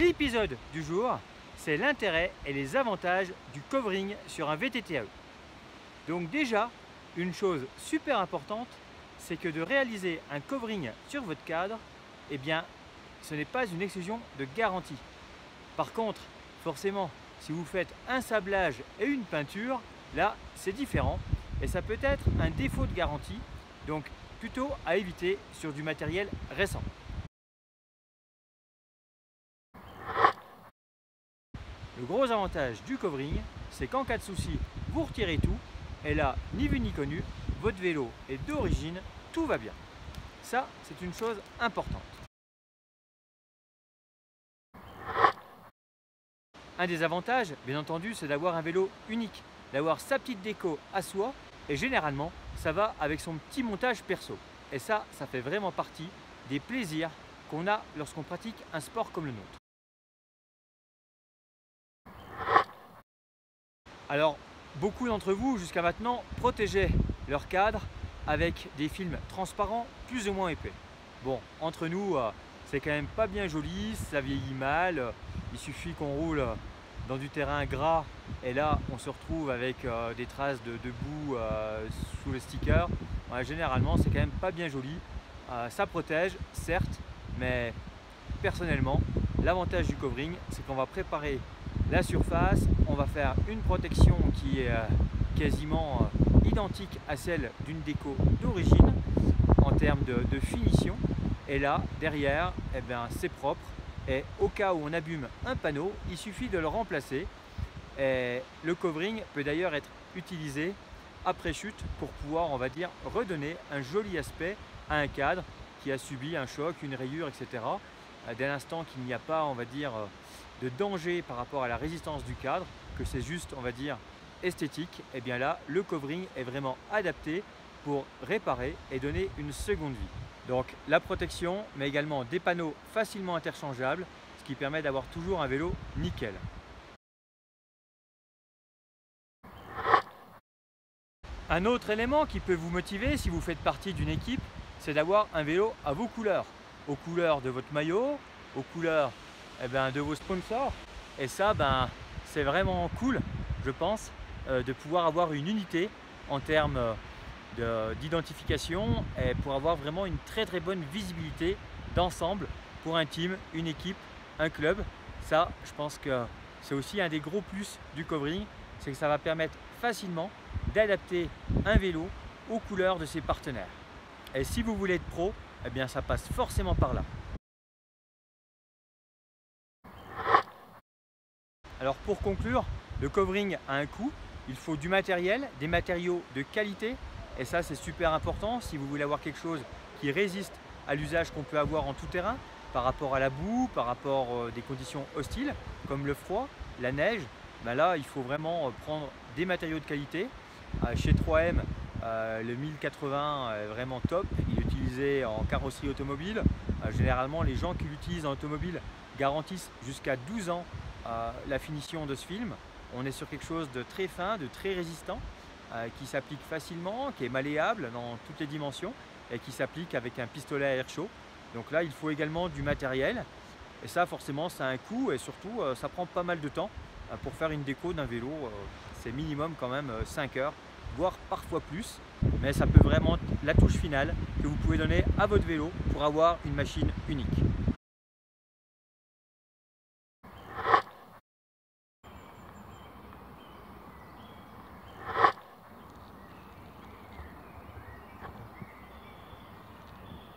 L'épisode du jour, c'est l'intérêt et les avantages du covering sur un VTT-AE. Donc déjà, une chose super importante, c'est que de réaliser un covering sur votre cadre, eh bien, ce n'est pas une exclusion de garantie. Par contre, forcément, si vous faites un sablage et une peinture, là, c'est différent et ça peut être un défaut de garantie, donc plutôt à éviter sur du matériel récent. Le gros avantage du covering, c'est qu'en cas de souci, vous retirez tout et là, ni vu ni connu, votre vélo est d'origine, tout va bien. Ça, c'est une chose importante. Un des avantages, bien entendu, c'est d'avoir un vélo unique, d'avoir sa petite déco à soi et généralement, ça va avec son petit montage perso. Et ça fait vraiment partie des plaisirs qu'on a lorsqu'on pratique un sport comme le nôtre. Alors, beaucoup d'entre vous, jusqu'à maintenant, protégeaient leur cadre avec des films transparents plus ou moins épais. Bon, entre nous, c'est quand même pas bien joli, ça vieillit mal, il suffit qu'on roule dans du terrain gras et là, on se retrouve avec des traces de boue sous le sticker. Ouais, généralement, c'est quand même pas bien joli. Ça protège, certes, mais personnellement, l'avantage du covering, c'est qu'on va préparer la surface, on va faire une protection qui est quasiment identique à celle d'une déco d'origine en termes de finition. Et là, derrière, eh bien, c'est propre. Et au cas où on abîme un panneau, il suffit de le remplacer. Et le covering peut d'ailleurs être utilisé après chute pour pouvoir, on va dire, redonner un joli aspect à un cadre qui a subi un choc, une rayure, etc. Dès l'instant qu'il n'y a pas, on va dire, de danger par rapport à la résistance du cadre, que c'est juste, on va dire, esthétique, et bien là, le covering est vraiment adapté pour réparer et donner une seconde vie. Donc la protection, mais également des panneaux facilement interchangeables, ce qui permet d'avoir toujours un vélo nickel. Un autre élément qui peut vous motiver si vous faites partie d'une équipe, c'est d'avoir un vélo à vos couleurs, aux couleurs de votre maillot, aux couleurs de vos sponsors. Et ça, c'est vraiment cool, je pense, de pouvoir avoir une unité en termes d'identification et pour avoir vraiment une très bonne visibilité d'ensemble pour un team, une équipe, un club. Ça, je pense que c'est aussi un des gros plus du covering, c'est que ça va permettre facilement d'adapter un vélo aux couleurs de ses partenaires. Et si vous voulez être pro, eh bien ça passe forcément par là. Alors pour conclure, le covering a un coût, il faut du matériel, des matériaux de qualité et ça c'est super important si vous voulez avoir quelque chose qui résiste à l'usage qu'on peut avoir en tout terrain par rapport à la boue, par rapport à des conditions hostiles comme le froid, la neige. Là il faut vraiment prendre des matériaux de qualité. Chez 3M, le 1080 est vraiment top, il est utilisé en carrosserie automobile. Généralement les gens qui l'utilisent en automobile garantissent jusqu'à 12 ans la finition de ce film. On est sur quelque chose de très fin, de très résistant, qui s'applique facilement, qui est malléable dans toutes les dimensions et qui s'applique avec un pistolet à air chaud. Donc là, il faut également du matériel et ça forcément ça a un coût et surtout ça prend pas mal de temps pour faire une déco d'un vélo. C'est minimum quand même 5 heures, voire parfois plus, mais ça peut vraiment être la touche finale que vous pouvez donner à votre vélo pour avoir une machine unique.